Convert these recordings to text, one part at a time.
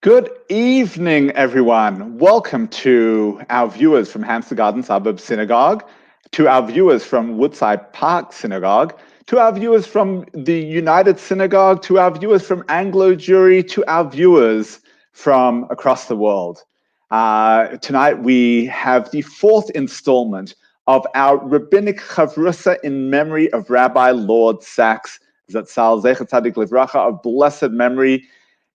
Good evening, everyone. Welcome to our viewers from Hampstead Garden Suburb Synagogue, to our viewers from Woodside Park Synagogue, to our viewers from the United Synagogue, to our viewers from Anglo Jury, to our viewers from across the world. Tonight we have the fourth installment of our Rabbinic Chavrusa in memory of Rabbi Lord Sachs, Zatzal Zecher Tzadik Livracha, of blessed memory.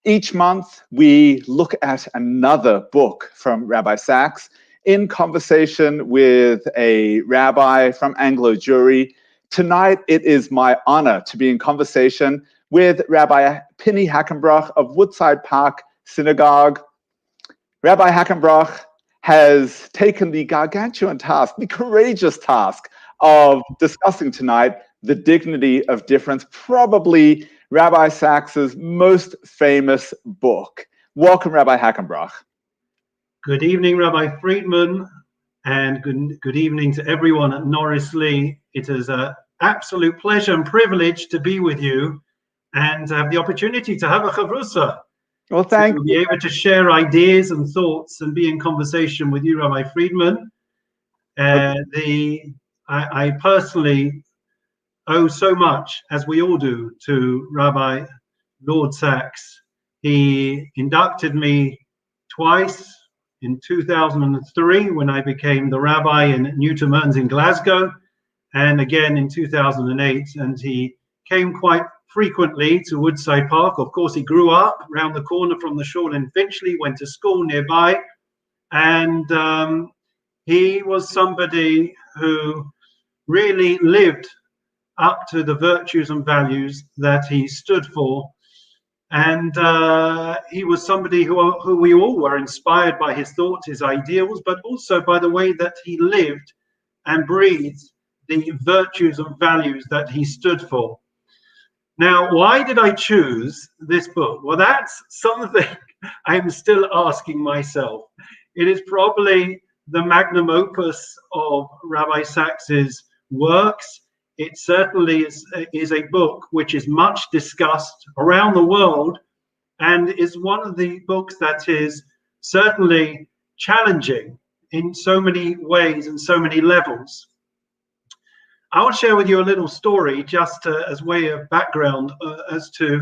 Each month, we look at another book from Rabbi Sachs in conversation with a rabbi from Anglo Jury. Tonight, it is my honor to be in conversation with Rabbi Pinny Hackenbroch of Woodside Park Synagogue. Rabbi Hackenbroch has taken the gargantuan task, the courageous task of discussing tonight the dignity of difference, probably Rabbi Sachs's most famous book. Welcome, Rabbi Hackenbroch. Good evening, Rabbi Friedman, and good evening to everyone at Norris Lee. It is an absolute pleasure and privilege to be with you and to have the opportunity to have a chavrusa. Well, thank you. To be able to share ideas and thoughts and be in conversation with you, Rabbi Friedman. I personally owe so much, as we all do, to Rabbi Lord Sachs. He inducted me twice in 2003 when I became the rabbi in Newton Mearns in Glasgow, and again in 2008. And he came quite frequently to Woodside Park. Of course, he grew up around the corner from the shul in Finchley, went to school nearby, and he was somebody who really lived up to the virtues and values that he stood for. And he was somebody who we all were inspired by his thoughts, his ideals, but also by the way that he lived and breathed the virtues and values that he stood for. Now, why did I choose this book? Well, that's something I'm still asking myself. It is probably the magnum opus of Rabbi Sachs's works. It certainly is a book which is much discussed around the world and is one of the books that is certainly challenging in so many ways and so many levels. I will share with you a little story just as way of background as to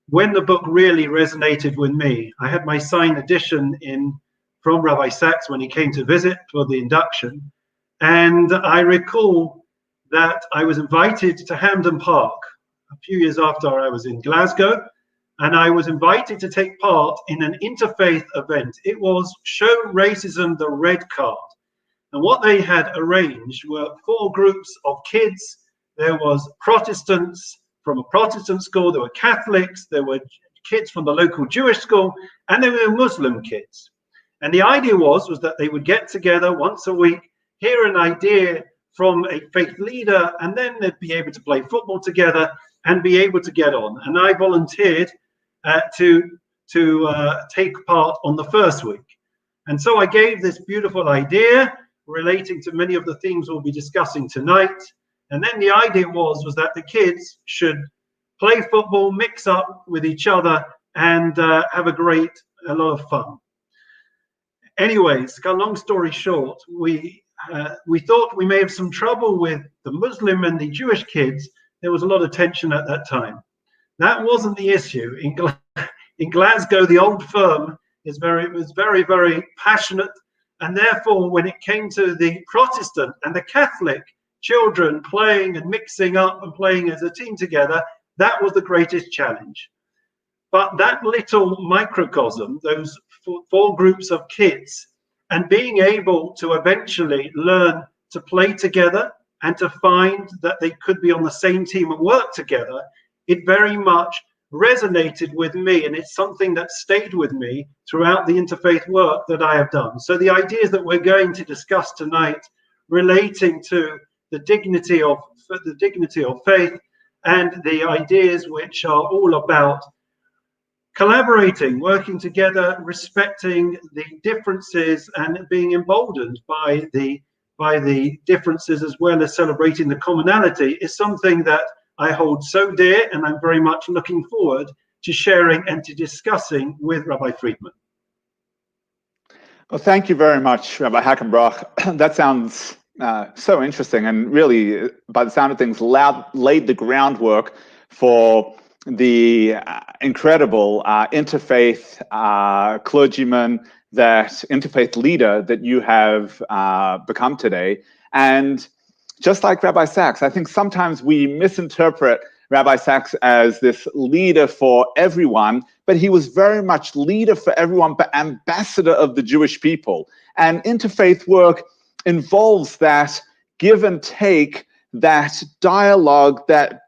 when the book really resonated with me. I had my signed edition from Rabbi Sachs when he came to visit for the induction, and I recall that I was invited to Hampden Park a few years after I was in Glasgow, and I was invited to take part in an interfaith event. It was Show Racism the Red Card. And what they had arranged were 4 groups of kids. There was Protestants from a Protestant school, there were Catholics, there were kids from the local Jewish school, and there were Muslim kids. And the idea was that they would get together once a week, hear an idea from a faith leader, and then they'd be able to play football together and be able to get on. And I volunteered to take part on the first week. And so I gave this beautiful idea relating to many of the themes we'll be discussing tonight. And then the idea was that the kids should play football, mix up with each other, and have a lot of fun. Anyways, long story short, we thought we may have some trouble with the Muslim and the Jewish kids. There was a lot of tension at that time. That wasn't the issue. In Glasgow, the old firm was very, very passionate. And therefore, when it came to the Protestant and the Catholic children playing and mixing up and playing as a team together, that was the greatest challenge. But that little microcosm, those 4 groups of kids, and being able to eventually learn to play together and to find that they could be on the same team and work together, it very much resonated with me. And it's something that stayed with me throughout the interfaith work that I have done. So the ideas that we're going to discuss tonight relating to the dignity of faith and the ideas which are all about collaborating, working together, respecting the differences, and being emboldened by the differences, as well as celebrating the commonality, is something that I hold so dear, and I'm very much looking forward to sharing and to discussing with Rabbi Friedman. Well, thank you very much, Rabbi Hackenbroch. That sounds so interesting, and really, by the sound of things, laid the groundwork for the incredible interfaith clergyman, that interfaith leader that you have become today. And just like Rabbi Sachs, I think sometimes we misinterpret Rabbi Sachs as this leader for everyone, but he was very much leader for everyone, but ambassador of the Jewish people. And interfaith work involves that give and take, that dialogue, that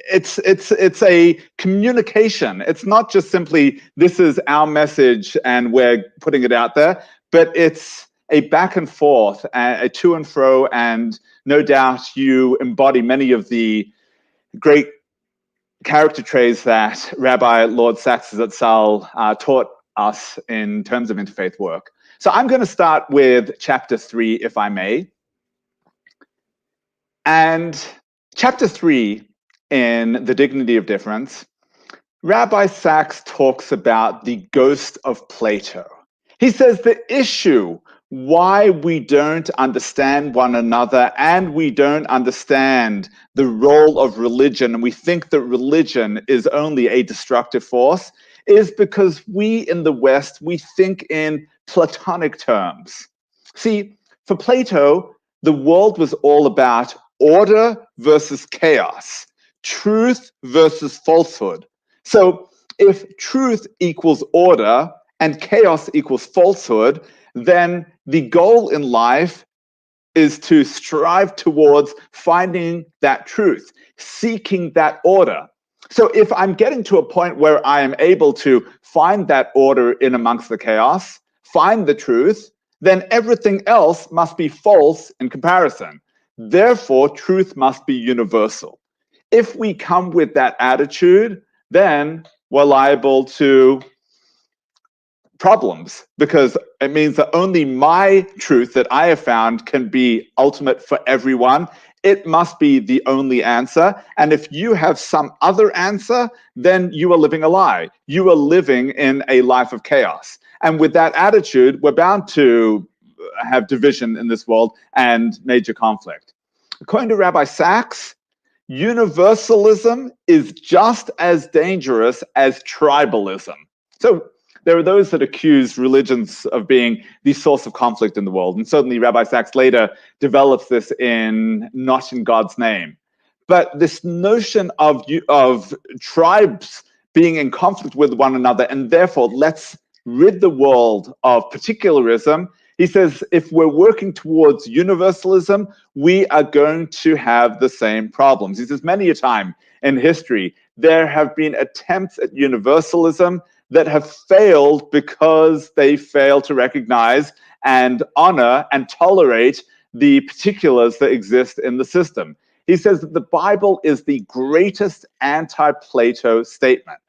it's a communication. It's not just simply, this is our message and we're putting it out there, but it's a back and forth, a to and fro, and no doubt you embody many of the great character traits that Rabbi Lord Sachs Zatzal taught us in terms of interfaith work. So I'm going to start with chapter 3, if I may. And chapter 3, in The Dignity of Difference, Rabbi Sachs talks about the ghost of Plato. He says the issue why we don't understand one another and we don't understand the role of religion, and we think that religion is only a destructive force, is because we in the West, we think in Platonic terms. See, for Plato, the world was all about order versus chaos, truth versus falsehood. So if truth equals order and chaos equals falsehood, then the goal in life is to strive towards finding that truth, seeking that order. So if I'm getting to a point where I am able to find that order in amongst the chaos, find the truth, then everything else must be false in comparison. Therefore, truth must be universal. If we come with that attitude, then we're liable to problems, because it means that only my truth that I have found can be ultimate for everyone. It must be the only answer. And if you have some other answer, then you are living a lie. You are living in a life of chaos. And with that attitude, we're bound to have division in this world and major conflict. According to Rabbi Sachs, universalism is just as dangerous as tribalism. So there are those that accuse religions of being the source of conflict in the world. And certainly Rabbi Sachs later develops this in Not in God's Name. But this notion of tribes being in conflict with one another, and therefore let's rid the world of particularism. He says, if we're working towards universalism, we are going to have the same problems. He says, many a time in history, there have been attempts at universalism that have failed because they fail to recognize and honor and tolerate the particulars that exist in the system. He says that the Bible is the greatest anti-Plato statement.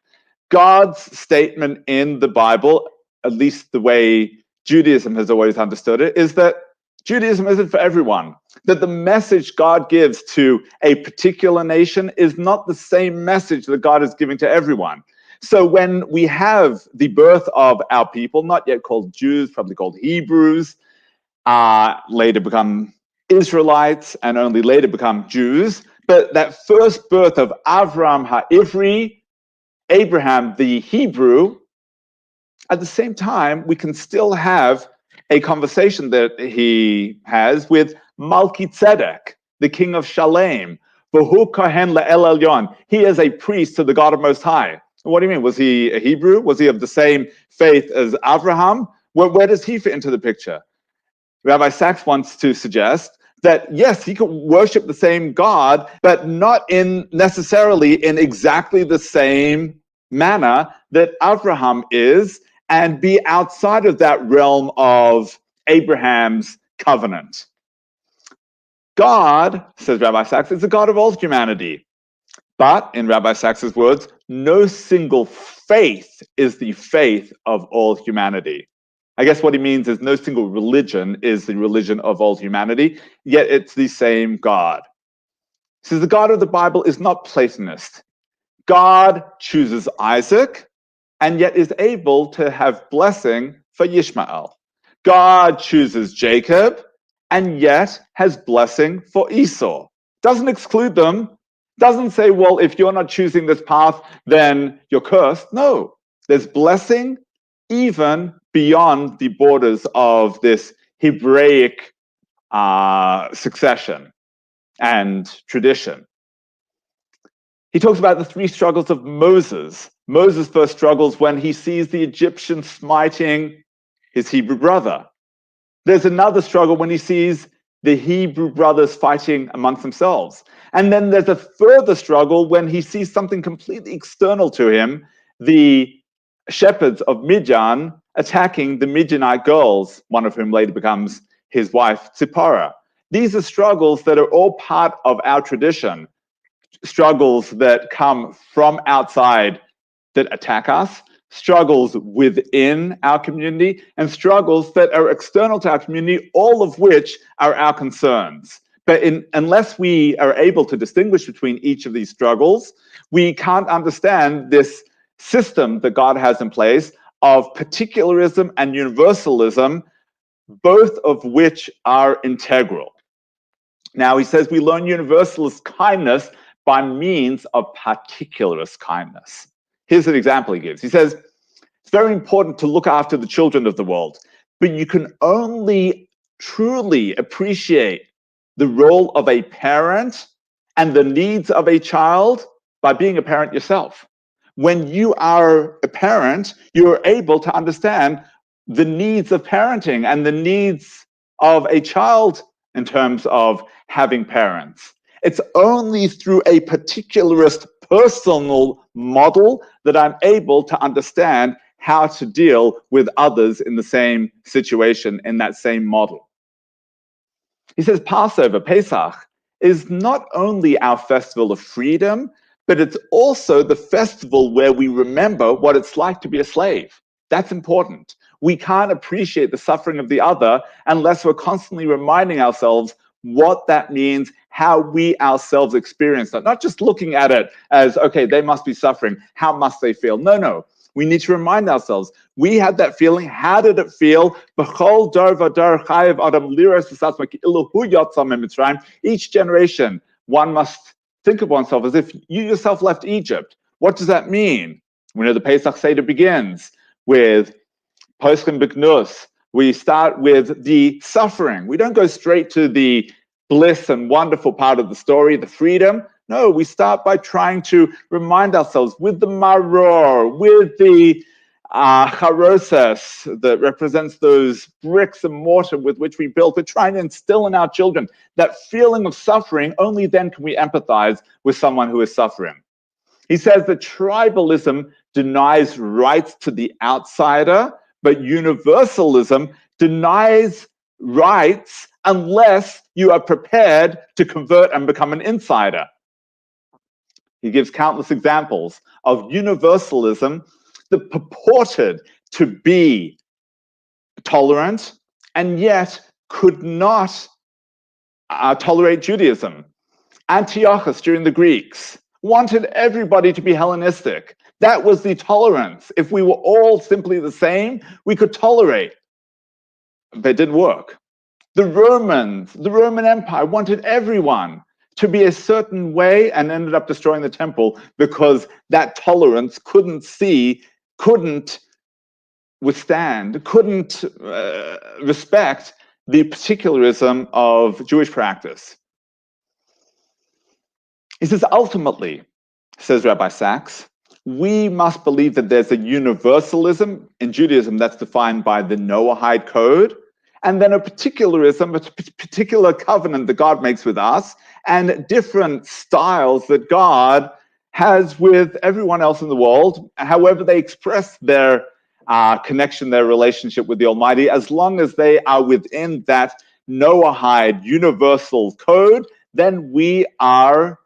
God's statement in the Bible, at least the way Judaism has always understood it, is that Judaism isn't for everyone. That the message God gives to a particular nation is not the same message that God is giving to everyone. So when we have the birth of our people, not yet called Jews, probably called Hebrews, later become Israelites, and only later become Jews, but that first birth of Avram HaIvri, Abraham the Hebrew, at the same time, we can still have a conversation that he has with Melchizedek, the king of Shalem. V'hu kohen le'el elyon. He is a priest to the God of Most High. What do you mean? Was he a Hebrew? Was he of the same faith as Abraham? Where does he fit into the picture? Rabbi Sachs wants to suggest that, yes, he could worship the same God, but not necessarily in exactly the same manner that Abraham is, and be outside of that realm of Abraham's covenant. God, says Rabbi Sachs, is the God of all humanity. But, in Rabbi Sachs's words, no single faith is the faith of all humanity. I guess what he means is no single religion is the religion of all humanity, yet it's the same God. He says the God of the Bible is not Platonist. God chooses Isaac and yet is able to have blessing for Ishmael. God chooses Jacob and yet has blessing for Esau. Doesn't exclude them. Doesn't say, well, if you're not choosing this path, then you're cursed. No, there's blessing even beyond the borders of this Hebraic succession and tradition. He talks about the three struggles of Moses. Moses first struggles when he sees the Egyptians smiting his Hebrew brother. There's another struggle when he sees the Hebrew brothers fighting amongst themselves. And then there's a further struggle when he sees something completely external to him, the shepherds of Midian attacking the Midianite girls, one of whom later becomes his wife, Zipporah. These are struggles that are all part of our tradition, struggles that come from outside that attack us, struggles within our community, and struggles that are external to our community, all of which are our concerns. But unless we are able to distinguish between each of these struggles, we can't understand this system that God has in place of particularism and universalism, both of which are integral. Now, he says we learn universalist kindness by means of particularist kindness. Here's an example he gives. He says, it's very important to look after the children of the world, but you can only truly appreciate the role of a parent and the needs of a child by being a parent yourself. When you are a parent, you're able to understand the needs of parenting and the needs of a child in terms of having parents. It's only through a particularist personal model that I'm able to understand how to deal with others in the same situation, in that same model. He says Passover, Pesach, is not only our festival of freedom, but it's also the festival where we remember what it's like to be a slave. That's important. We can't appreciate the suffering of the other unless we're constantly reminding ourselves what that means, how we ourselves experience that. Not just looking at it as, okay, they must be suffering. How must they feel? No. We need to remind ourselves, we had that feeling. How did it feel? Each generation, one must think of oneself as if you yourself left Egypt. What does that mean? We know the Pesach Seder begins with Poschem B'Gnus. We start with the suffering. We don't go straight to the bliss and wonderful part of the story, the freedom. No, we start by trying to remind ourselves with the maror, with the charosas that represents those bricks and mortar with which we built. We're trying to instill in our children that feeling of suffering. Only then can we empathize with someone who is suffering. He says that tribalism denies rights to the outsider, but universalism denies rights unless you are prepared to convert and become an insider. He gives countless examples of universalism that purported to be tolerant and yet could not tolerate Judaism. Antiochus during the Greeks wanted everybody to be Hellenistic. That was the tolerance. If we were all simply the same, we could tolerate. But it didn't work. The Roman Empire wanted everyone to be a certain way and ended up destroying the temple because that tolerance couldn't withstand, couldn't respect the particularism of Jewish practice. He says, ultimately, says Rabbi Sachs, we must believe that there's a universalism in Judaism that's defined by the Noahide code, and then a particularism, a particular covenant that God makes with us, and different styles that God has with everyone else in the world, however they express their connection, their relationship with the Almighty, as long as they are within that Noahide universal code, then we are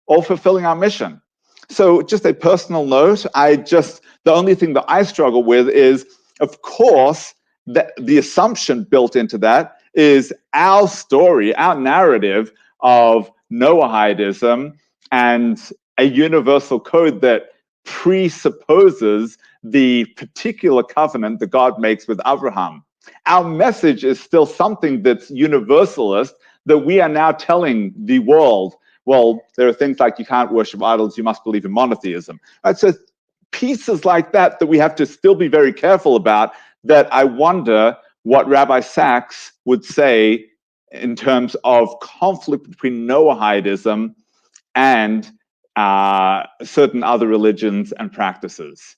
all fulfilling our mission. So just a personal note, the only thing that I struggle with is, of course, that the assumption built into that is our story, our narrative of Noahidism and a universal code that presupposes the particular covenant that God makes with Abraham. Our message is still something that's universalist, that we are now telling the world, well, there are things like you can't worship idols, you must believe in monotheism. Right? So pieces like that we have to still be very careful about, that I wonder what Rabbi Sachs would say in terms of conflict between Noahidism and certain other religions and practices.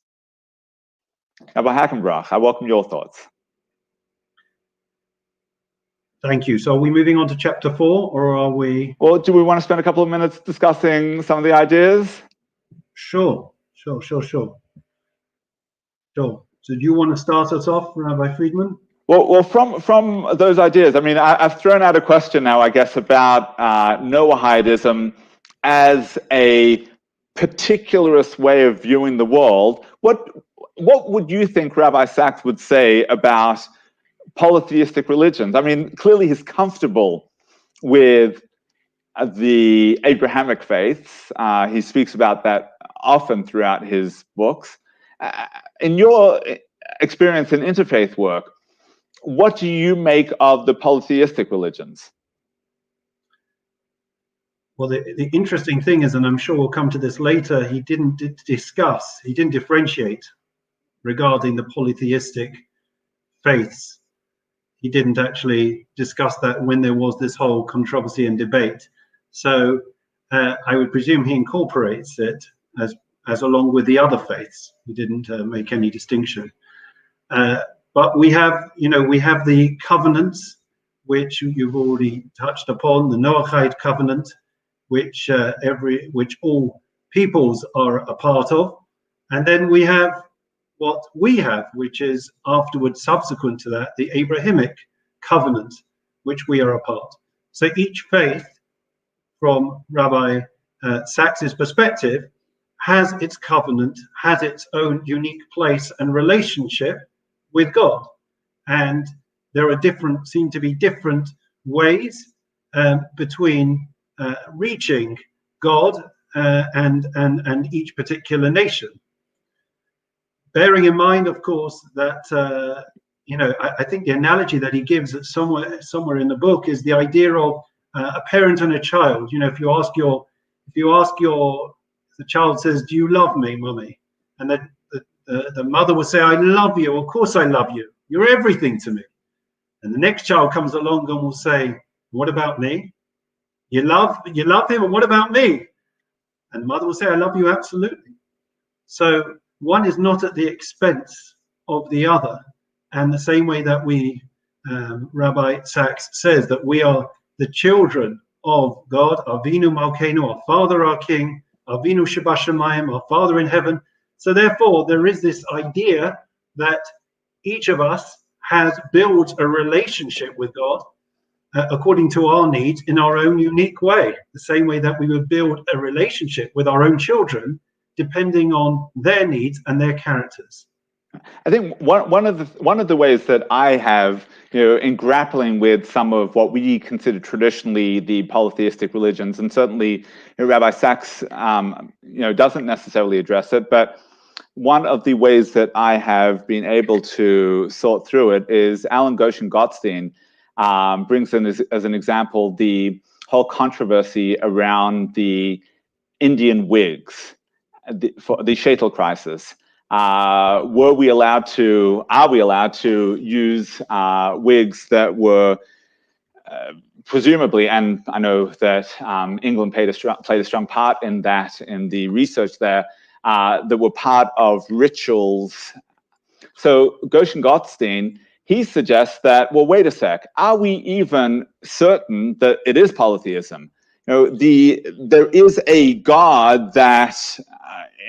Rabbi Hackenbroch, I welcome your thoughts. Thank you. So are we moving on to chapter 4, or are we? Well, do we want to spend a couple of minutes discussing some of the ideas? Sure. So do you want to start us off, Rabbi Friedman? Well, from those ideas, I mean, I've thrown out a question now, I guess, about Noahidism as a particularist way of viewing the world. What would you think Rabbi Sachs would say about polytheistic religions? I mean, clearly he's comfortable with the Abrahamic faiths. He speaks about that often throughout his books. In your experience in interfaith work, what do you make of the polytheistic religions? Well, the interesting thing is, and I'm sure we'll come to this later, he didn't differentiate regarding the polytheistic faiths. He didn't actually discuss that when there was this whole controversy and debate. So I would presume he incorporates it as along with the other faiths. He didn't make any distinction. But we have the covenants, which you've already touched upon, the Noahide covenant, which all peoples are a part of. And then we have what we have, which is afterwards, subsequent to that, the Abrahamic covenant, which we are a part. So each faith, from Rabbi Sachs's perspective, has its covenant, has its own unique place and relationship with God. And there are seem to be different ways between reaching God and each particular nation. Bearing in mind, of course, that I think the analogy that he gives somewhere in the book is the idea of a parent and a child. You know, if you ask the child says, "Do you love me, mummy?" And then the mother will say, "I love you. Of course I love you. You're everything to me." And the next child comes along and will say, "What about me? You love him, and what about me?" And the mother will say, "I love you absolutely." So one is not at the expense of the other. And the same way that Rabbi Sachs says that we are the children of God, Avinu Malkeinu, our Father, our King, Avinu Shebashamayim, our Father in heaven. So therefore, there is this idea that each of us has built a relationship with God according to our needs in our own unique way, the same way that we would build a relationship with our own children, depending on their needs and their characters. I think one of the ways that I have, in grappling with some of what we consider traditionally the polytheistic religions, and certainly Rabbi Sachs, doesn't necessarily address it, but one of the ways that I have been able to sort through it is Alan Goshen-Gottstein brings in as an example the whole controversy around the Indian wigs, for the Shaitel crisis. Are we allowed to use wigs that were presumably, and I know that England played a strong part in that, in the research there, that were part of rituals. So Goshen-Gottstein, he suggests that, well, wait a sec, are we even certain that it is polytheism? There is a God that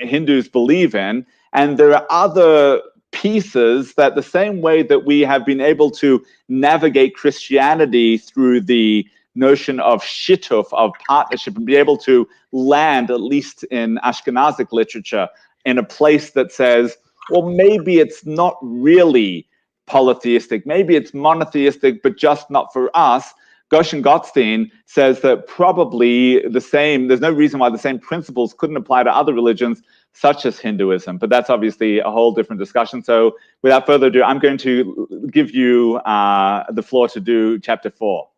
Hindus believe in, and there are other pieces that, the same way that we have been able to navigate Christianity through the notion of shittuf, of partnership, and be able to land, at least in Ashkenazic literature, in a place that says, well, maybe it's not really polytheistic, maybe it's monotheistic, but just not for us. Goshen Gottstein says that probably there's no reason why the same principles couldn't apply to other religions, such as Hinduism. But that's obviously a whole different discussion. So without further ado, I'm going to give you the floor to do chapter 4.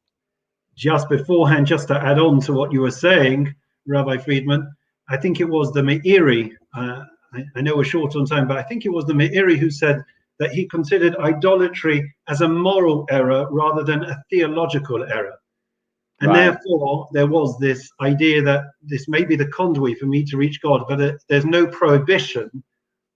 Just beforehand, just to add on to what you were saying, Rabbi Friedman, I think it was the Meiri, I know we're short on time, but I think it was the Meiri who said that he considered idolatry as a moral error rather than a theological error. And therefore, there was this idea that this may be the conduit for me to reach God, but there's no prohibition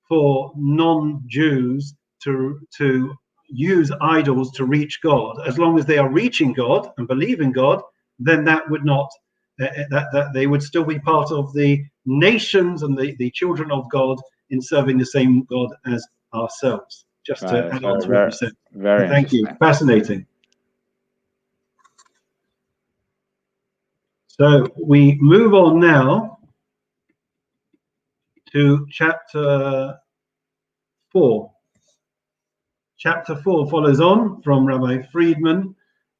for non-Jews to use idols to reach God. As long as they are reaching God and believe in God, then that would not, that they would still be part of the nations and the children of God in serving the same God as ourselves. Just to add on to what you said. Very Thank you. Fascinating. So we move on now to chapter 4. Chapter 4 follows on from Rabbi Friedman,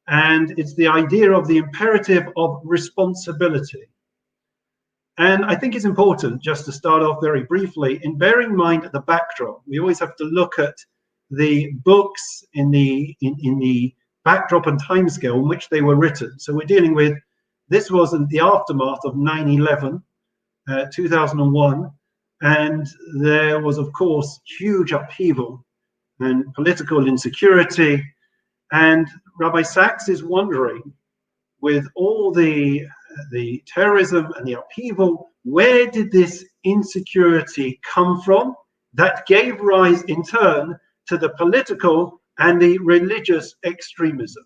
and it's the idea of the imperative of responsibility. And I think it's important, just to start off very briefly, in bearing in mind the backdrop. We always have to look at the books in the backdrop and timescale in which they were written. So we're dealing with, this was in the aftermath of 9/11, 2001, and there was, of course, huge upheaval and political insecurity. And Rabbi Sachs is wondering, with all the terrorism and the upheaval, where did this insecurity come from that gave rise in turn to the political and the religious extremism?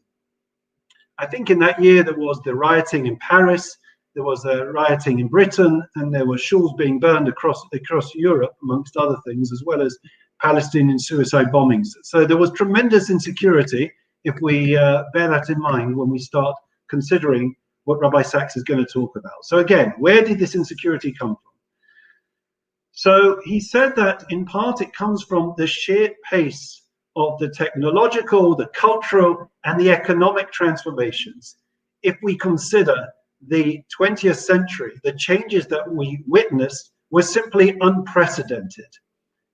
I think in that year there was the rioting in Paris, there was a rioting in Britain, and there were shuls being burned across Europe, amongst other things, as well as Palestinian suicide bombings. So there was tremendous insecurity, if we bear that in mind when we start considering what Rabbi Sachs is going to talk about. So again, where did this insecurity come from? So he said that in part it comes from the sheer pace of the technological, the cultural, and the economic transformations. If we consider the 20th century, the changes that we witnessed were simply unprecedented.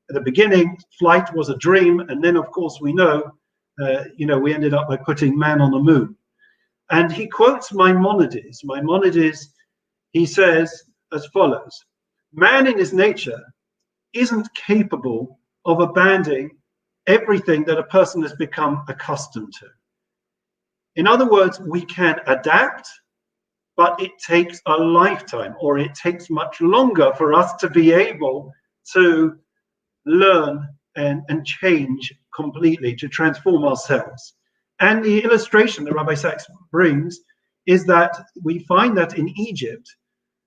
At the beginning, flight was a dream, and then, of course, we know, we ended up by putting man on the moon. And he quotes Maimonides. Maimonides, he says as follows: man in his nature isn't capable of abandoning everything that a person has become accustomed to. In other words, we can adapt, but it takes a lifetime, or it takes much longer for us to be able to learn and change completely, to transform ourselves. And the illustration that Rabbi Sachs brings is that we find that in Egypt,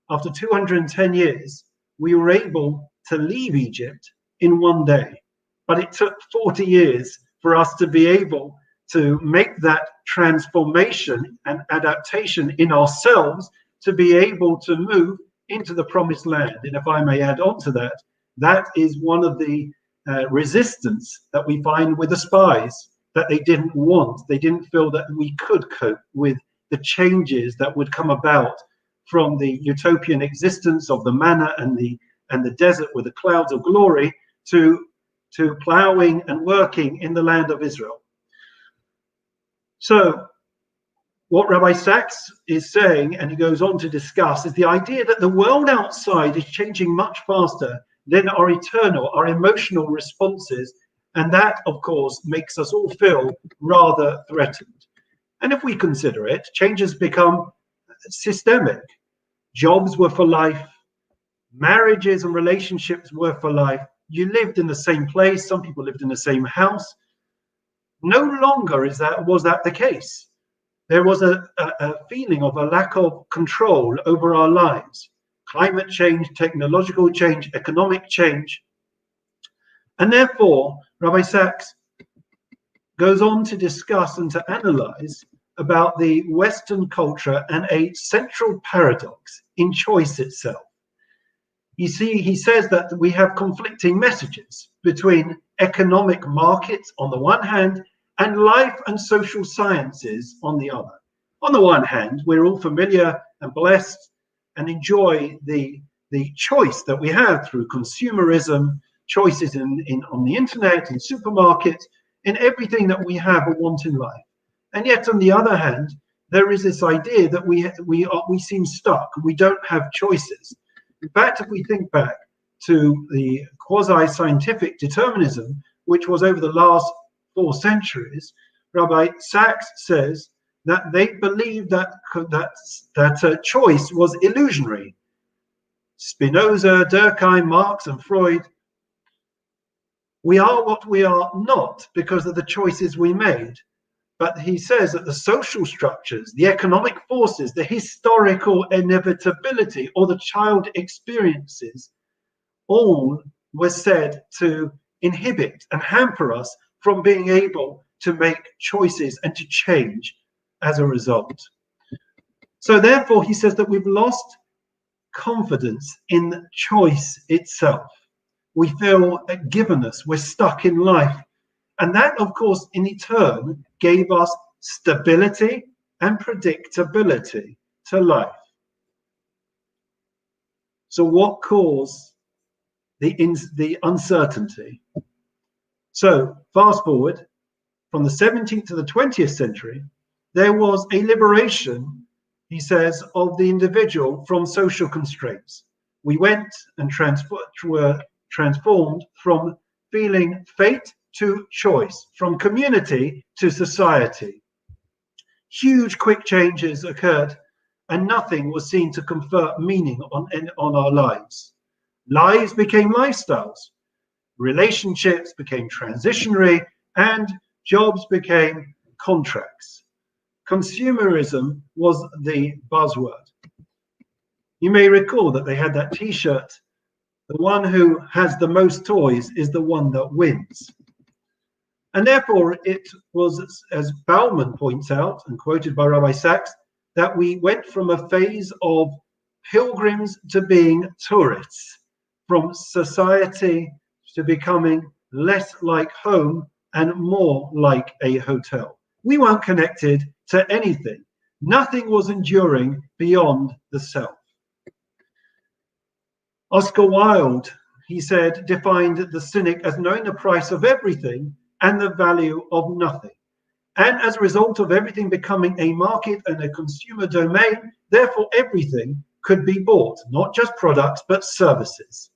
after 210 years, we were able to leave Egypt in one day. But it took 40 years for us to be able to make that transformation and adaptation in ourselves to be able to move into the promised land. And if I may add on to that, that is one of the resistance that we find with the spies, that they didn't want. They didn't feel that we could cope with the changes that would come about from the utopian existence of the manna and the desert with the clouds of glory to plowing and working in the land of Israel. So what Rabbi Sachs is saying, and he goes on to discuss, is the idea that the world outside is changing much faster than our emotional responses. And that, of course, makes us all feel rather threatened. And if we consider it, change has become systemic. Jobs were for life. Marriages and relationships were for life. You lived in the same place. Some people lived in the same house. No longer was that the case. There was a feeling of a lack of control over our lives. Climate change, technological change, economic change. And therefore, Rabbi Sachs goes on to discuss and to analyze about the Western culture and a central paradox in choice itself. You see, he says that we have conflicting messages between economic markets on the one hand and life and social sciences on the other. On the one hand, we're all familiar and blessed and enjoy the choice that we have through consumerism, choices on the internet, in supermarkets, in everything that we have or want in life. And yet, on the other hand, there is this idea that we seem stuck. We don't have choices. In fact, if we think back to the quasi-scientific determinism, which was over the last 4 centuries, Rabbi Sachs says that they believed that choice was illusionary. Spinoza, Durkheim, Marx, and Freud. We are what we are not because of the choices we made. But he says that the social structures, the economic forces, the historical inevitability, or the child experiences, all were said to inhibit and hamper us from being able to make choices and to change as a result. So therefore, he says that we've lost confidence in choice itself. We feel givenness, we're stuck in life. And that, of course, in turn, gave us stability and predictability to life. So what caused the uncertainty? So fast forward from the 17th to the 20th century, there was a liberation, he says, of the individual from social constraints. We went and were transformed from feeling fate to choice, from community to society. Huge quick changes occurred and nothing was seen to confer meaning on our lives. Lives became lifestyles, relationships became transitionary, and jobs became contracts. Consumerism was the buzzword. You may recall that they had that t-shirt, the one who has the most toys is the one that wins. And therefore, it was, as Bauman points out, and quoted by Rabbi Sachs, that we went from a phase of pilgrims to being tourists, from society to becoming less like home and more like a hotel. We weren't connected to anything. Nothing was enduring beyond the self. Oscar Wilde, he said, defined the cynic as knowing the price of everything and the value of nothing. And as a result of everything becoming a market and a consumer domain, therefore everything could be bought, not just products, but services.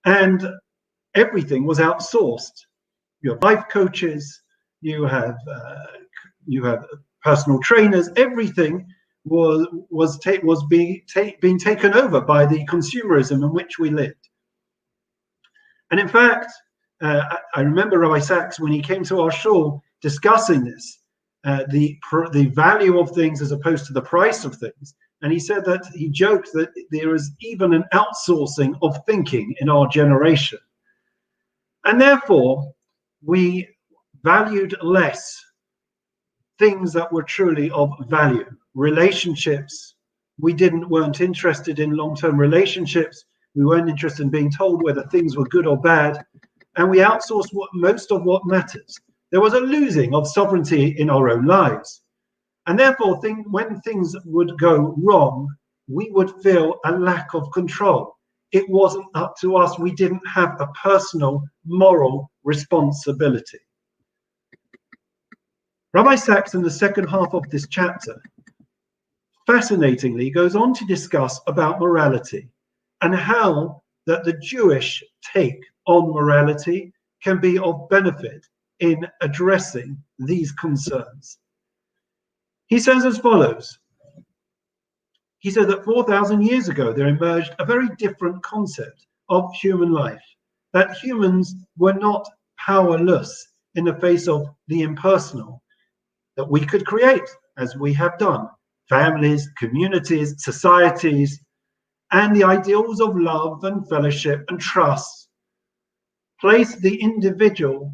And everything was outsourced. You have life coaches, you have personal trainers, everything was being taken over by the consumerism in which we lived. And in fact, I remember Rabbi Sachs, when he came to our shul, discussing this, the value of things as opposed to the price of things. And he said that he joked that there is even an outsourcing of thinking in our generation. And therefore, we valued less things that were truly of value. Relationships, we weren't interested in long-term relationships. We weren't interested in being told whether things were good or bad. And we outsourced most of what matters. There was a losing of sovereignty in our own lives. And therefore, when things would go wrong, we would feel a lack of control. It wasn't up to us. We didn't have a personal moral responsibility. Rabbi Sachs, in the second half of this chapter, fascinatingly goes on to discuss about morality and how that the Jewish take on morality can be of benefit in addressing these concerns. He says as follows. He said that 4,000 years ago, there emerged a very different concept of human life, that humans were not powerless in the face of the impersonal, that we could create, as we have done, families, communities, societies, and the ideals of love and fellowship and trust place the individual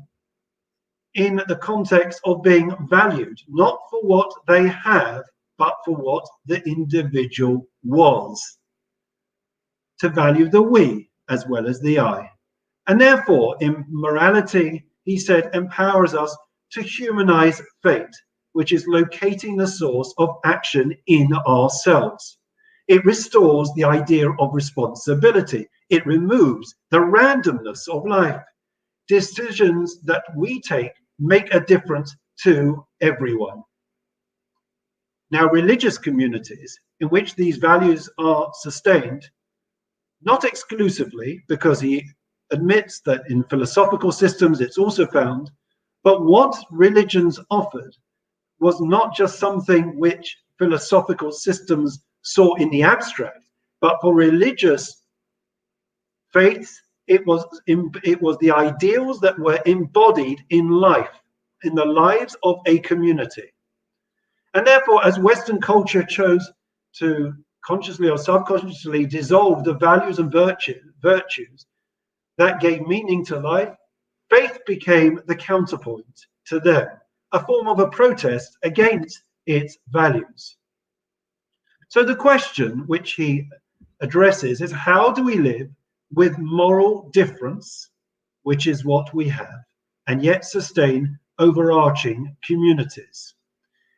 in the context of being valued, not for what they have, but for what the individual was. To value the we as well as the I. And therefore, in morality, he said, empowers us to humanize fate, which is locating the source of action in ourselves. It restores the idea of responsibility. It removes the randomness of life. Decisions that we take make a difference to everyone. Now, religious communities in which these values are sustained, not exclusively, because he admits that in philosophical systems it's also found, but what religions offered was not just something which philosophical systems saw in the abstract, but for religious faiths, it was the ideals that were embodied in life, in the lives of a community. And therefore, as Western culture chose to consciously or subconsciously dissolve the values and virtues that gave meaning to life, faith became the counterpoint to them, a form of a protest against its values. So the question which he addresses is, how do we live with moral difference, which is what we have, and yet sustain overarching communities?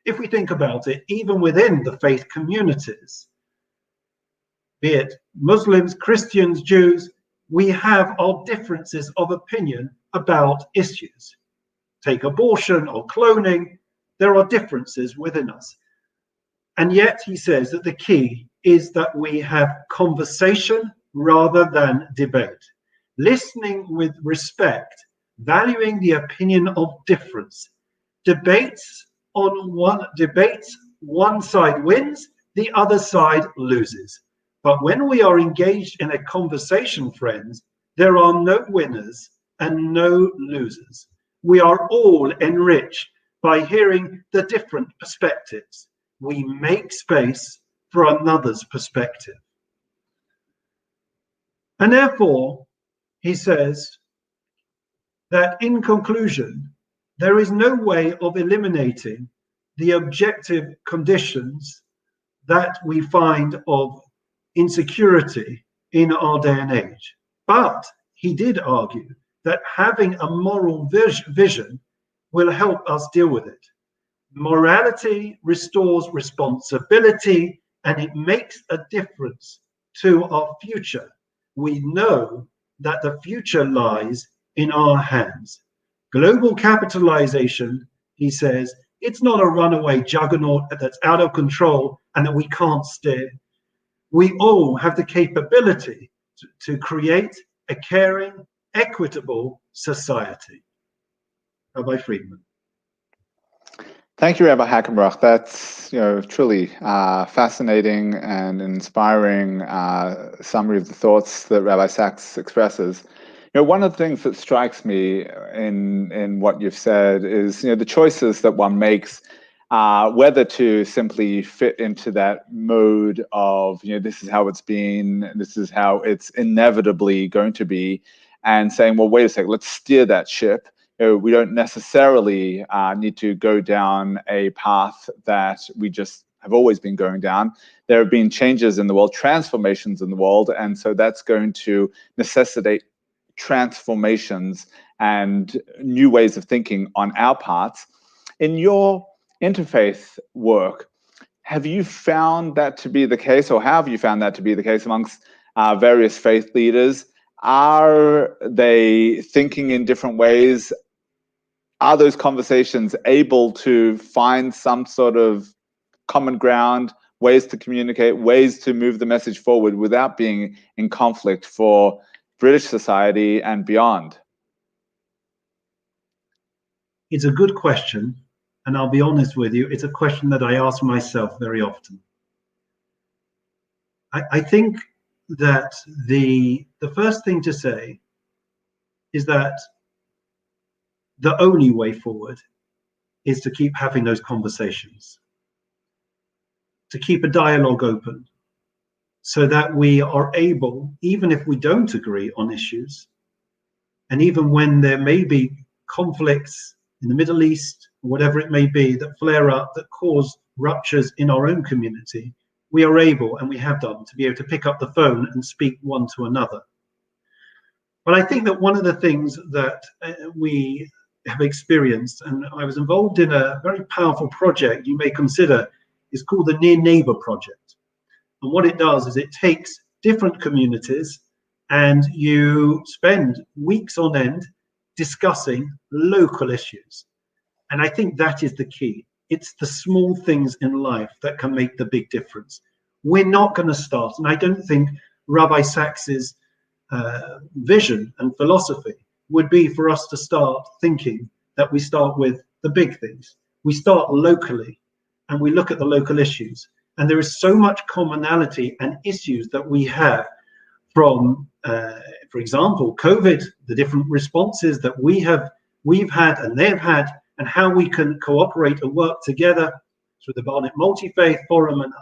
If we think about it, even within the faith communities, be it Muslims, Christians, Jews, we have our differences of opinion about issues. Take abortion or cloning, there are differences within us. And yet he says that the key is that we have conversation rather than debate, listening with respect, valuing the opinion of difference. Debates, one side wins, the other side loses. But when we are engaged in a conversation, friends, there are no winners and no losers. We are all enriched by hearing the different perspectives. We make space for another's perspective. And therefore, he says that in conclusion, there is no way of eliminating the objective conditions that we find of insecurity in our day and age. But he did argue that having a moral vision will help us deal with it. Morality restores responsibility, and it makes a difference to our future. We know that the future lies in our hands. Global capitalization, he says, it's not a runaway juggernaut that's out of control and that we can't steer. We all have the capability to create a caring, equitable society. Rabbi Friedman. Thank you, Rabbi Hackenbroch. That's truly fascinating and inspiring summary of the thoughts that Rabbi Sachs expresses. One of the things that strikes me in what you've said is the choices that one makes, whether to simply fit into that mode of this is how it's been, this is how it's inevitably going to be, and saying, well, wait a second, let's steer that ship. We don't necessarily need to go down a path that we just have always been going down. There have been changes in the world, transformations in the world, and so that's going to necessitate transformations and new ways of thinking on our parts. In your interfaith work, have you found that to be the case, or how have you found that to be the case amongst various faith leaders? Are they thinking in different ways? Are those conversations able to find some sort of common ground, ways to communicate, ways to move the message forward without being in conflict for British society and beyond? It's a good question, and I'll be honest with you, it's a question that I ask myself very often. I think that the first thing to say is that the only way forward is to keep having those conversations, to keep a dialogue open, so that we are able, even if we don't agree on issues, and even when there may be conflicts in the Middle East, whatever it may be, that flare up, that cause ruptures in our own community, we are able, and we have done, to be able to pick up the phone and speak one to another. But I think that one of the things that we have experienced, and I was involved in a very powerful project you may consider. It's called the Near Neighbor Project. And what it does is it takes different communities and you spend weeks on end discussing local issues. And I think that is the key. It's the small things in life that can make the big difference. We're not going to start, and I don't think Rabbi Sacks's vision and philosophy would be for us to start thinking that we start with the big things. We start locally and we look at the local issues. And there is so much commonality and issues that we have from, for example, COVID, the different responses that we've had and they've had, and how we can cooperate and work together through the Barnet Multi-Faith Forum and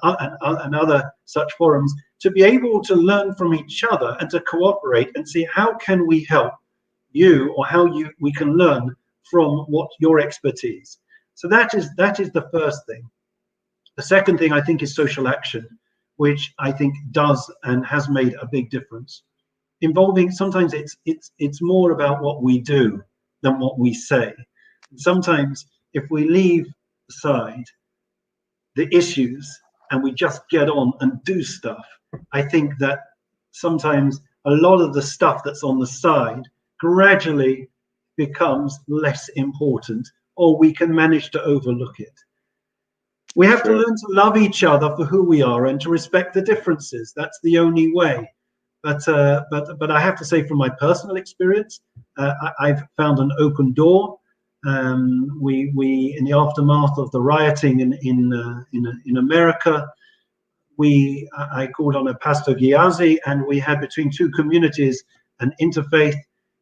other such forums, to be able to learn from each other and to cooperate and see how can we help you, or how we can learn from what your expertise. So that is the first thing. The second thing I think is social action, which I think does and has made a big difference. Involving, sometimes it's more about what we do than what we say. Sometimes if we leave aside the issues and we just get on and do stuff, I think that sometimes a lot of the stuff that's on the side gradually becomes less important, or we can manage to overlook it. We have to learn to love each other for who we are and to respect the differences. That's the only way. But I have to say, from my personal experience, I've found an open door. We in the aftermath of the rioting in America, I called on a Pastor Ghiazi, and we had between two communities an interfaith,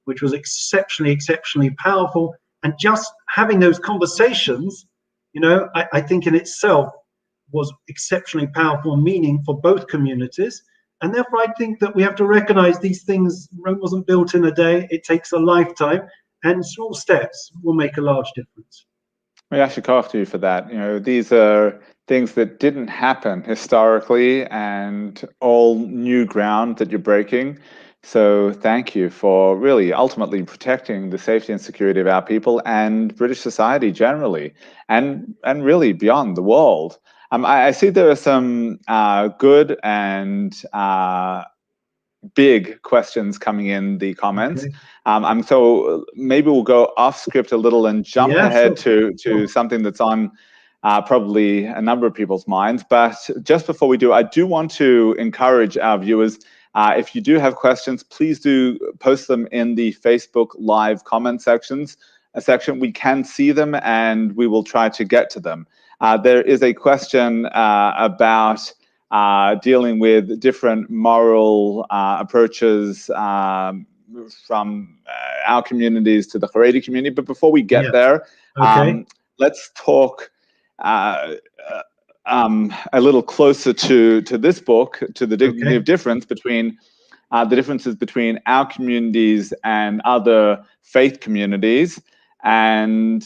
which was exceptionally powerful. And just having those conversations, I think in itself was exceptionally powerful and meaning for both communities. And therefore, I think that we have to recognize these things. Rome wasn't built in a day. It takes a lifetime, and small steps will make a large difference. We actually call after you for that. These are things that didn't happen historically, and all new ground that you're breaking. So thank you for really ultimately protecting the safety and security of our people and British society generally, and really beyond the world. I see there are some good and big questions coming in the comments. Okay. So maybe we'll go off script a little and jump ahead to something that's on probably a number of people's minds. But just before we do, I do want to encourage our viewers, if you do have questions, please do post them in the Facebook Live comment section. We can see them and we will try to get to them. There is a question about dealing with different moral approaches from our communities to the Haredi community. But before we get there, let's talk a little closer to this book, to the dignity of difference between the differences between our communities and other faith communities. And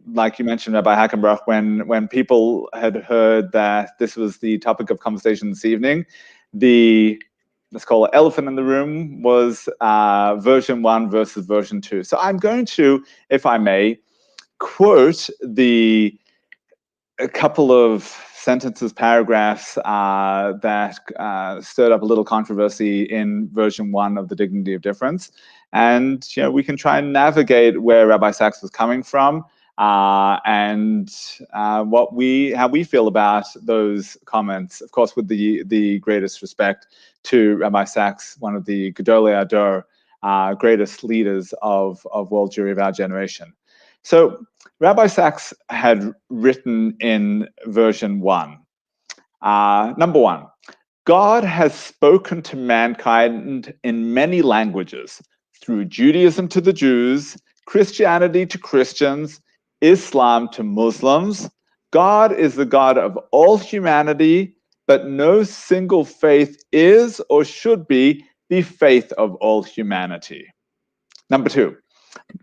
like you mentioned, Rabbi Hackenbroch, when people had heard that this was the topic of conversation this evening, let's call it elephant in the room was version 1 versus version 2. So I'm going to, if I may, quote a couple of sentences, paragraphs that stirred up a little controversy in version 1 of the Dignity of Difference. And we can try and navigate where Rabbi Sacks was coming from, and how we feel about those comments, of course, with the greatest respect to Rabbi Sacks, one of the Gedolei Ador, greatest leaders of world Jewry of our generation. So Rabbi Sacks had written in version 1, number 1, God has spoken to mankind in many languages, through Judaism to the Jews, Christianity to Christians, Islam to Muslims. God is the God of all humanity, but no single faith is or should be the faith of all humanity. Number 2,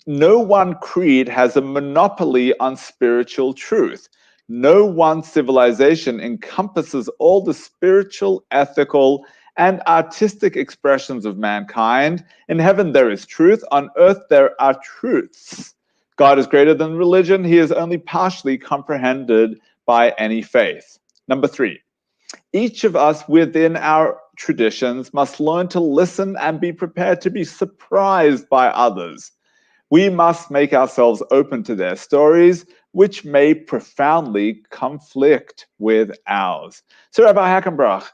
no one creed has a monopoly on spiritual truth. No one civilization encompasses all the spiritual, ethical, and artistic expressions of mankind. In heaven there is truth, on earth there are truths. God is greater than religion. He is only partially comprehended by any faith. Number 3, each of us within our traditions must learn to listen and be prepared to be surprised by others. We must make ourselves open to their stories, which may profoundly conflict with ours. So, Rabbi Hackenbroch,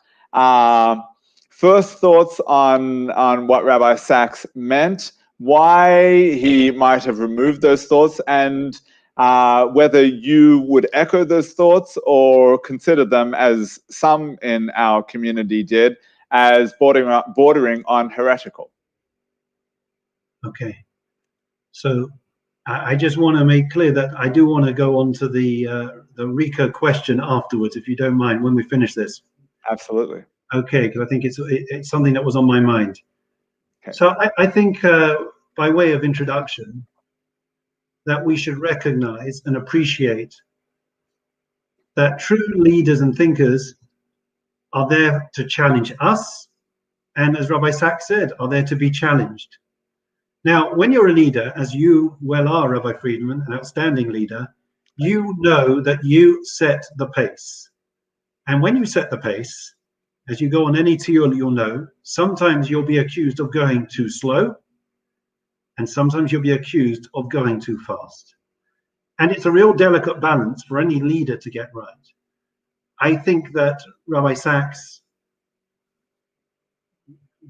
first thoughts on what Rabbi Sachs meant, why he might have removed those thoughts, and whether you would echo those thoughts or consider them, as some in our community did, as bordering on heretical. Okay. So I just want to make clear that I do want to go on to the Rika question afterwards, if you don't mind, when we finish this. Absolutely. Okay, because I think it's something that was on my mind. Okay. So I think by way of introduction, that we should recognize and appreciate that true leaders and thinkers are there to challenge us, and as Rabbi Sachs said, are there to be challenged. Now, when you're a leader, as you well are, Rabbi Friedman, an outstanding leader, you know that you set the pace. And when you set the pace, as you go on any tour, you'll know, sometimes you'll be accused of going too slow, and sometimes you'll be accused of going too fast. And it's a real delicate balance for any leader to get right. I think that Rabbi Sachs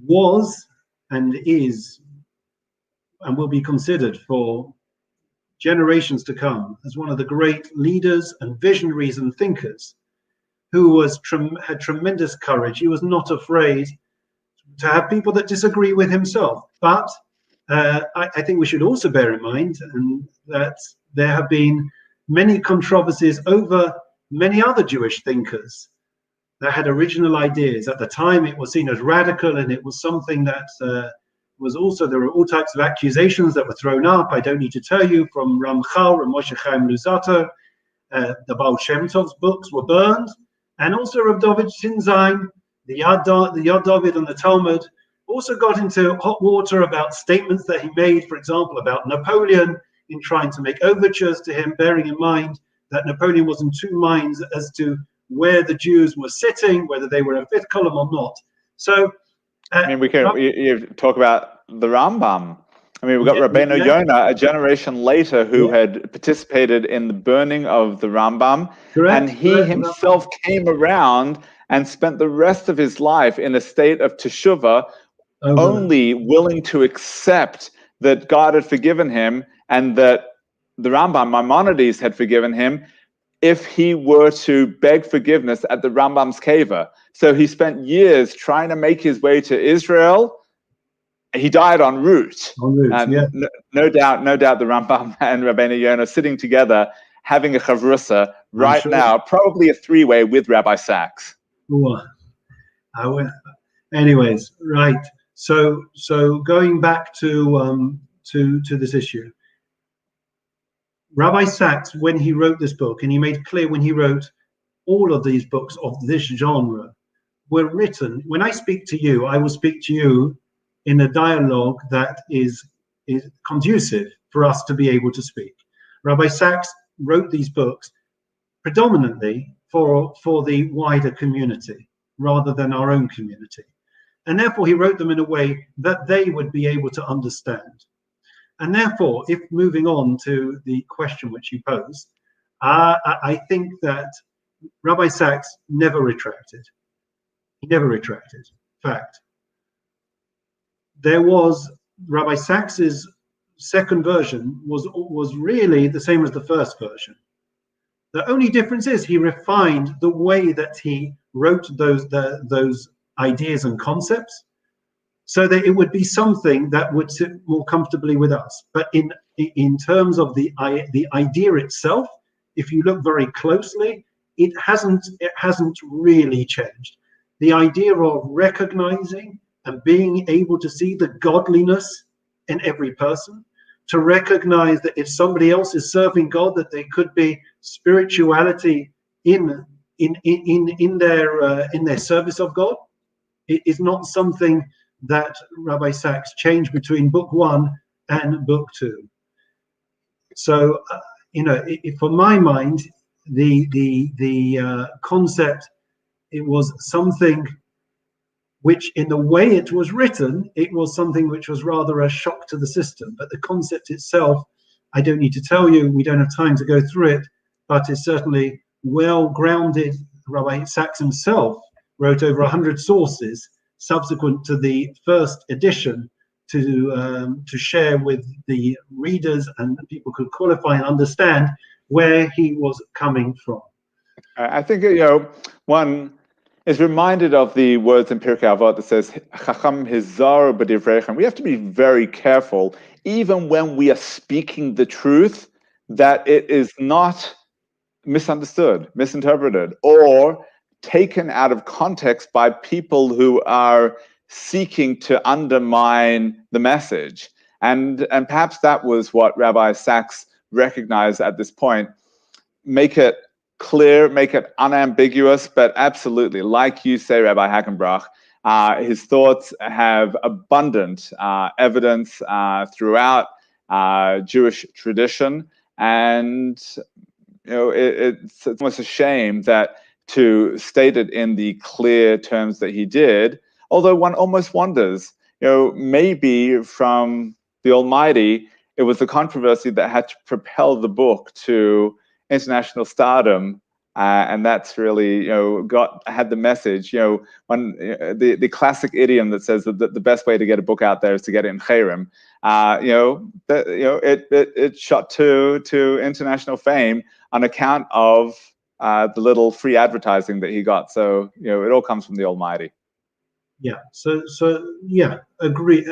was and is and will be considered for generations to come as one of the great leaders and visionaries and thinkers who had tremendous courage. He was not afraid to have people that disagree with himself. But I think we should also bear in mind that there have been many controversies over many other Jewish thinkers that had original ideas. At the time, it was seen as radical, and it was something that was also, there were all types of accusations that were thrown up. I don't need to tell you, from Ramchal, Rav Moshe Chaim Luzzatto, the Baal Shem Tov's books were burned, and also Rav David Sinzain, the Yad David and the Talmud, also got into hot water about statements that he made, for example, about Napoleon in trying to make overtures to him, bearing in mind that Napoleon was in two minds as to where the Jews were sitting, whether they were a fifth column or not. So, I mean, we can you talk about the Rambam. I mean, we've got Rabbeinu Yonah, a generation later, who had participated in the burning of the Rambam. Correct, and he himself came around and spent the rest of his life in a state of teshuvah, only willing to accept that God had forgiven him and that the Rambam, Maimonides, had forgiven him, if he were to beg forgiveness at the Rambam's keva. So he spent years trying to make his way to Israel. He died en route. No doubt the Rambam and Rabbeinu Yonah sitting together, having a Chavrusa right now, probably a three-way with Rabbi Sachs. Anyways, right. So going back to this issue, Rabbi Sachs, when he wrote this book, and he made clear when he wrote all of these books of this genre, were written, when I speak to you, I will speak to you in a dialogue that is conducive for us to be able to speak. Rabbi Sachs wrote these books predominantly for the wider community rather than our own community. And therefore, he wrote them in a way that they would be able to understand. And therefore, if moving on to the question which you posed, I think that Rabbi Sachs never retracted. He never retracted. Fact. There was Rabbi Sachs's second version was really the same as the first version. The only difference is he refined the way that he wrote those ideas and concepts, so that it would be something that would sit more comfortably with us. But in terms of the idea itself, if you look very closely, it hasn't really changed. The idea of recognizing and being able to see the godliness in every person, to recognize that if somebody else is serving God, that there could be spirituality in their service of God. It is not something that Rabbi Sachs changed between book 1 and book 2. So, for my mind, the concept, it was something which, in the way it was written, it was something which was rather a shock to the system. But the concept itself, I don't need to tell you, we don't have time to go through it, but it's certainly well grounded. Rabbi Sachs himself wrote over 100 sources subsequent to the first edition to share with the readers, and people could qualify and understand where he was coming from. I think, one is reminded of the words in Pirkei Avot that says, Chacham hizaru b'divreichem. We have to be very careful, even when we are speaking the truth, that it is not misunderstood, misinterpreted, or taken out of context by people who are seeking to undermine the message. And perhaps that was what Rabbi Sachs recognized at this point. Make it clear, make it unambiguous, but absolutely, like you say, Rabbi Hackenbroch, his thoughts have abundant evidence throughout Jewish tradition, and it's almost a shame that to state it in the clear terms that he did, although one almost wonders, maybe from the Almighty, it was the controversy that had to propel the book to international stardom, and that's really had the message. When the classic idiom that says that the best way to get a book out there is to get it in Cherem. It shot to international fame on account of the little free advertising that he got. So it all comes from the Almighty. Yeah. So yeah, agreed.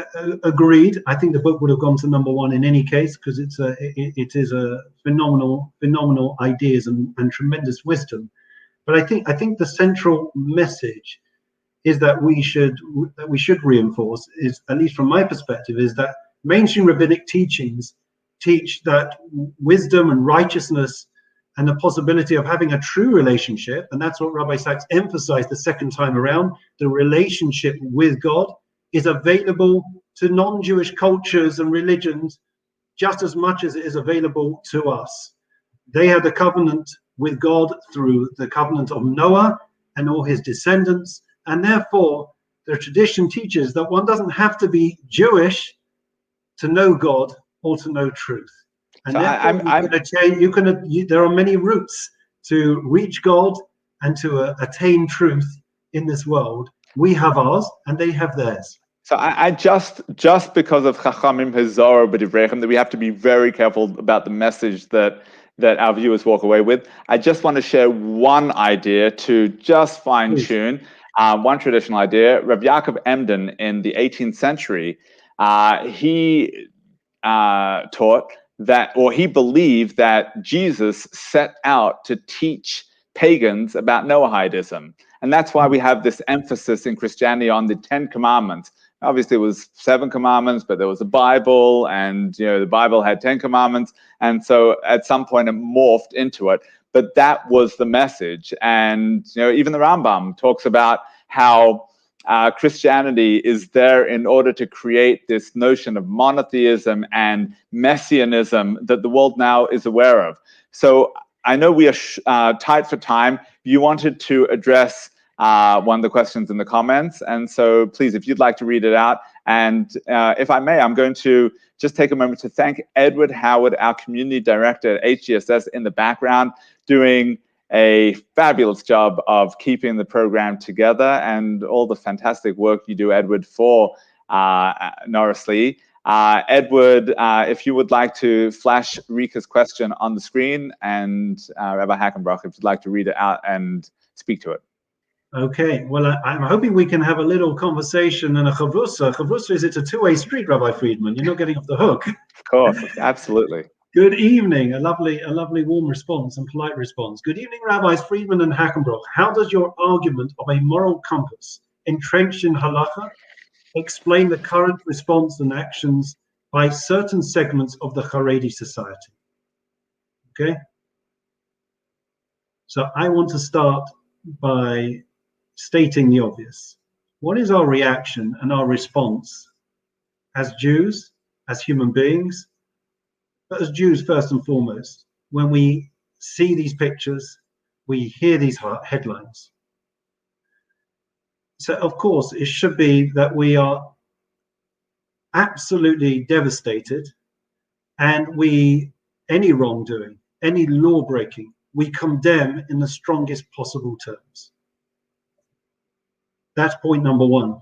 I think the book would have gone to #1 in any case, because it is a phenomenal ideas and tremendous wisdom. But I think the central message is that we should reinforce, is, at least from my perspective, is that mainstream rabbinic teachings teach that wisdom and righteousness and the possibility of having a true relationship, and that's what Rabbi Sachs emphasized the second time around, the relationship with God is available to non-Jewish cultures and religions just as much as it is available to us. They had the covenant with God through the covenant of Noah and all his descendants, and therefore the tradition teaches that one doesn't have to be Jewish to know God or to know truth. And so there are many routes to reach God and to attain truth in this world. We have ours, and they have theirs. So I just because of Chachamim hizaru b'divreichem, that we have to be very careful about the message that our viewers walk away with. I just want to share one idea to just fine tune, one traditional idea. Rabbi Yaakov Emden in the 18th century, he taught that, or he believed that Jesus set out to teach pagans about Noahidism. And that's why we have this emphasis in Christianity on the 10 Commandments. Obviously, it was 7 commandments, but there was a Bible, and the Bible had 10 commandments. And so at some point it morphed into it. But that was the message. And even the Rambam talks about how Christianity is there in order to create this notion of monotheism and messianism that the world now is aware of. So I know we are tight for time. You wanted to address one of the questions in the comments, and so please, if you'd like to read it out. And if I may, I'm going to just take a moment to thank Edward Howard, our community director at HGSS, in the background, doing a fabulous job of keeping the program together, and all the fantastic work you do, Edward, for Norris Lee. Edward, if you would like to flash Rika's question on the screen, and Rabbi Hackenbroch, if you'd like to read it out and speak to it. Okay, well, I'm hoping we can have a little conversation and a chavrusa. Chavrusa is, it's a two-way street, Rabbi Friedman. You're not getting off the hook. Of course, absolutely. Good evening. A lovely warm response and polite response. Good evening, Rabbis Friedman and Hackenbroch. How does your argument of a moral compass entrenched in halacha explain the current response and actions by certain segments of the Haredi society? Okay. So I want to start by stating the obvious. What is our reaction and our response as Jews, as human beings, but as Jews first and foremost, when we see these pictures, we hear these headlines. So of course, it should be that we are absolutely devastated, and any wrongdoing, any law breaking, we condemn in the strongest possible terms. That's point number one.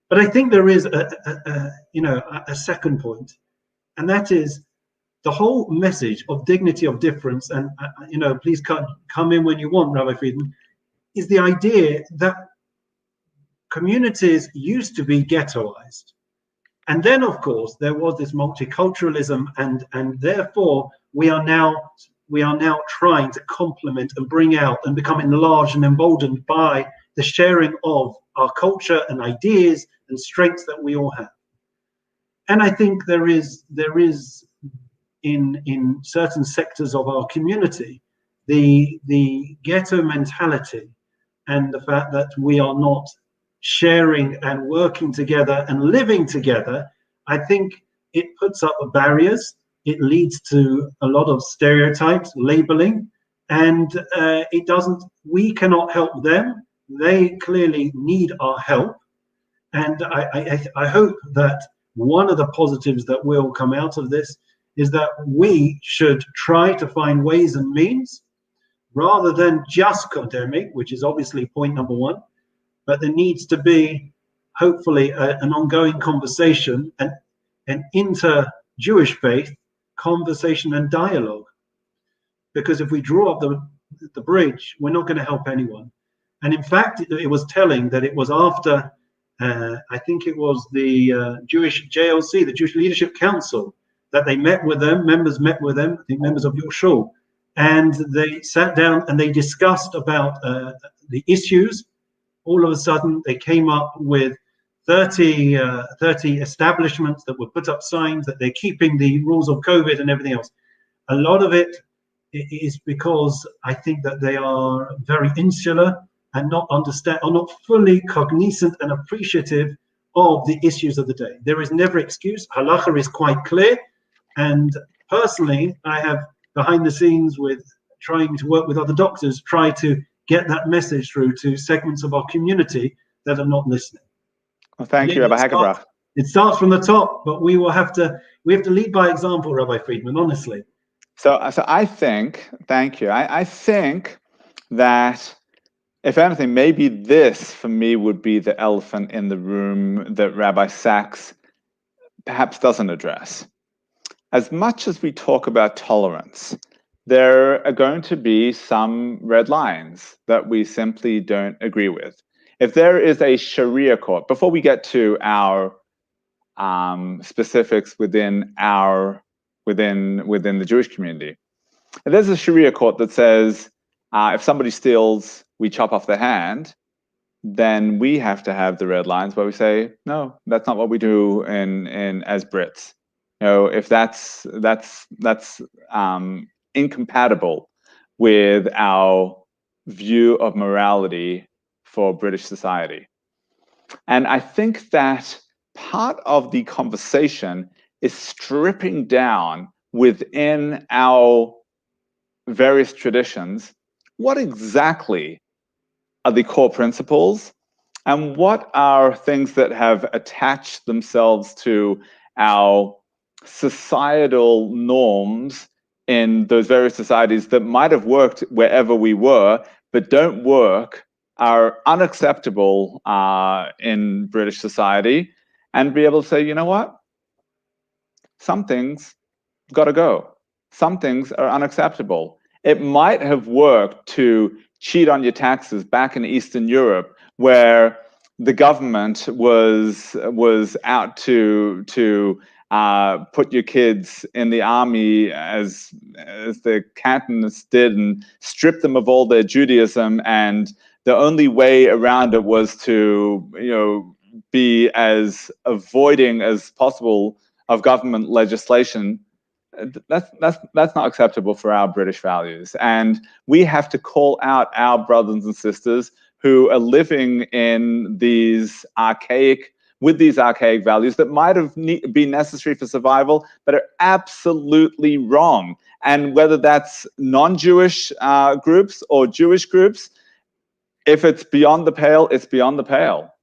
But I think there is a second point, and that is the whole message of dignity of difference. And please come in when you want, Rabbi Friedman. Is the idea that communities used to be ghettoized, and then of course there was this multiculturalism, and therefore we are now trying to complement and bring out and become enlarged and emboldened by the sharing of our culture and ideas and strengths that we all have. And I think there is in certain sectors of our community the ghetto mentality, and the fact that we are not sharing and working together and living together. I think it puts up barriers. It leads to a lot of stereotypes, labeling, and we cannot help them. They clearly need our help. And I hope that one of the positives that will come out of this is that we should try to find ways and means, rather than just condemning, which is obviously point number one, but there needs to be hopefully an ongoing conversation, an inter-Jewish faith conversation and dialogue. Because if we draw up the bridge, we're not going to help anyone. And in fact, it was telling that it was after, I think it was the Jewish JLC, the Jewish Leadership Council, that they met with them, members met with them, I think members of your shul, and they sat down and they discussed about the issues. All of a sudden, they came up with 30 establishments that would put up signs that they're keeping the rules of COVID and everything else. A lot of it is because I think that they are very insular and not fully cognizant and appreciative of the issues of the day. There is never excuse. Halacha is quite clear. And personally, I have, behind the scenes with trying to work with other doctors, try to get that message through to segments of our community that are not listening. Well, thank you, Rabbi Hackenbroch. It starts from the top, but we have to lead by example, Rabbi Friedman, honestly. So I think, thank you. I think that, if anything, maybe this for me would be the elephant in the room that Rabbi Sachs perhaps doesn't address. As much as we talk about tolerance, there are going to be some red lines that we simply don't agree with. If there is a Sharia court, before we get to our specifics within the Jewish community, if there's a Sharia court that says if somebody steals, we chop off their hand, then we have to have the red lines where we say, no, that's not what we do in as Brits. If that's incompatible with our view of morality for British society. And I think that part of the conversation is stripping down within our various traditions what exactly are the core principles and what are things that have attached themselves to our societal norms in those various societies that might have worked wherever we were, but don't work, are unacceptable in British society, and be able to say, you know what? Some things got to go. Some things are unacceptable. It might have worked to cheat on your taxes back in Eastern Europe, where the government was out to put your kids in the army as the Cantonists did, and strip them of all their Judaism, and the only way around it was to be as avoiding as possible of government legislation. That's not acceptable for our British values, and we have to call out our brothers and sisters who are living in these archaic with these archaic values that might have been necessary for survival, but are absolutely wrong. And whether that's non-Jewish groups or Jewish groups, if it's beyond the pale, it's beyond the pale.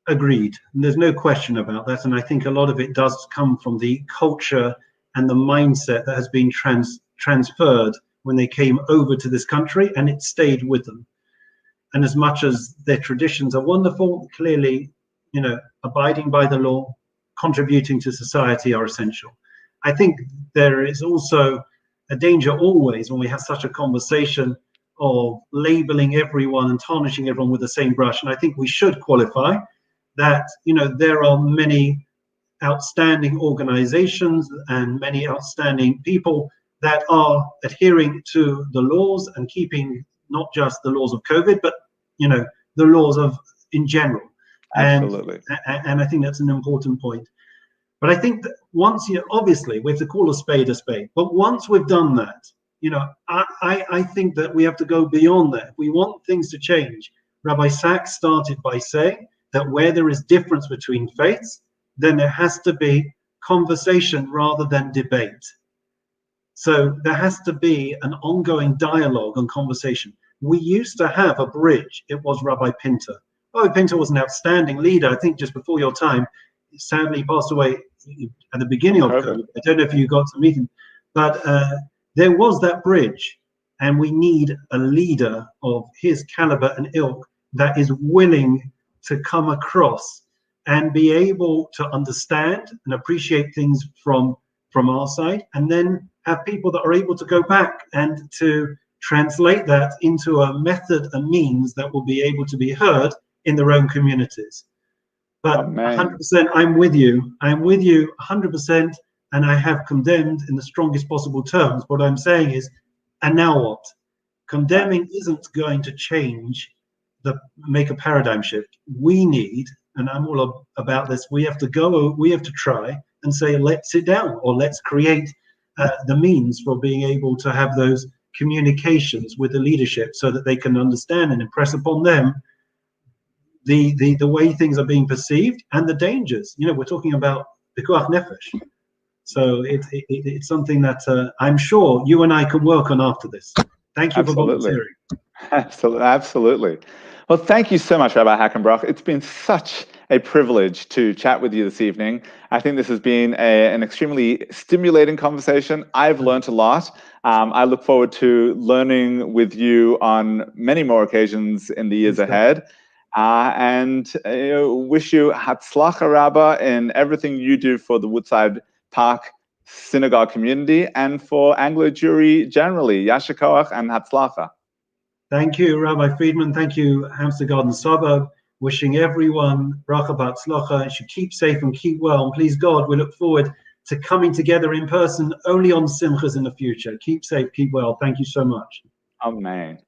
Agreed. And there's no question about that. And I think a lot of it does come from the culture and the mindset that has been transferred when they came over to this country, and it stayed with them. And as much as their traditions are wonderful, clearly, you know, abiding by the law, contributing to society are essential. I think there is also a danger always when we have such a conversation of labeling everyone and tarnishing everyone with the same brush. And I think we should qualify that, you know, there are many outstanding organizations and many outstanding people that are adhering to the laws and keeping not just the laws of COVID, but, you know, the laws of in general. Absolutely. And I think that's an important point. But I think that once, you know, obviously we have to call a spade, but once we've done that, you know, I think that we have to go beyond that. We want things to change. Rabbi Sachs started by saying that where there is difference between faiths, then there has to be conversation rather than debate. So there has to be an ongoing dialogue and conversation. We used to have a bridge. It was Rabbi Pinter. Rabbi Pinter was an outstanding leader. I think just before your time, he sadly passed away at the beginning of COVID. I don't know if you got to meet him, but there was that bridge, and we need a leader of his caliber and ilk that is willing to come across and be able to understand and appreciate things from our side, and then have people that are able to go back and to translate that into a method and means that will be able to be heard in their own communities. But 100%, I'm with you. I'm with you 100%, and I have condemned in the strongest possible terms. What I'm saying is, and now what? Condemning isn't going to change make a paradigm shift. We need, and I'm all about this, we have to try and say, let's sit down, or let's create the means for being able to have those communications with the leadership so that they can understand and impress upon them the way things are being perceived and the dangers. You know, we're talking about pikuach nefesh. So it's something that I'm sure you and I can work on after this. Thank you for volunteering. Absolutely. Well, thank you so much, Rabbi Hackenbroch. It's been such a privilege to chat with you this evening. I think this has been an extremely stimulating conversation. I've learned a lot. I look forward to learning with you on many more occasions in the years ahead. And wish you hatzlacha Rabba in everything you do for the Woodside Park Synagogue community and for Anglo Jewry generally. Yasher koach and hatzlacha. Thank you, Rabbi Friedman. Thank you, Hampstead Garden Suburb. Wishing everyone bracha b'hatzlacha, and should keep safe and keep well. And please God, we look forward to coming together in person only on Simchas in the future. Keep safe, keep well. Thank you so much. Amen.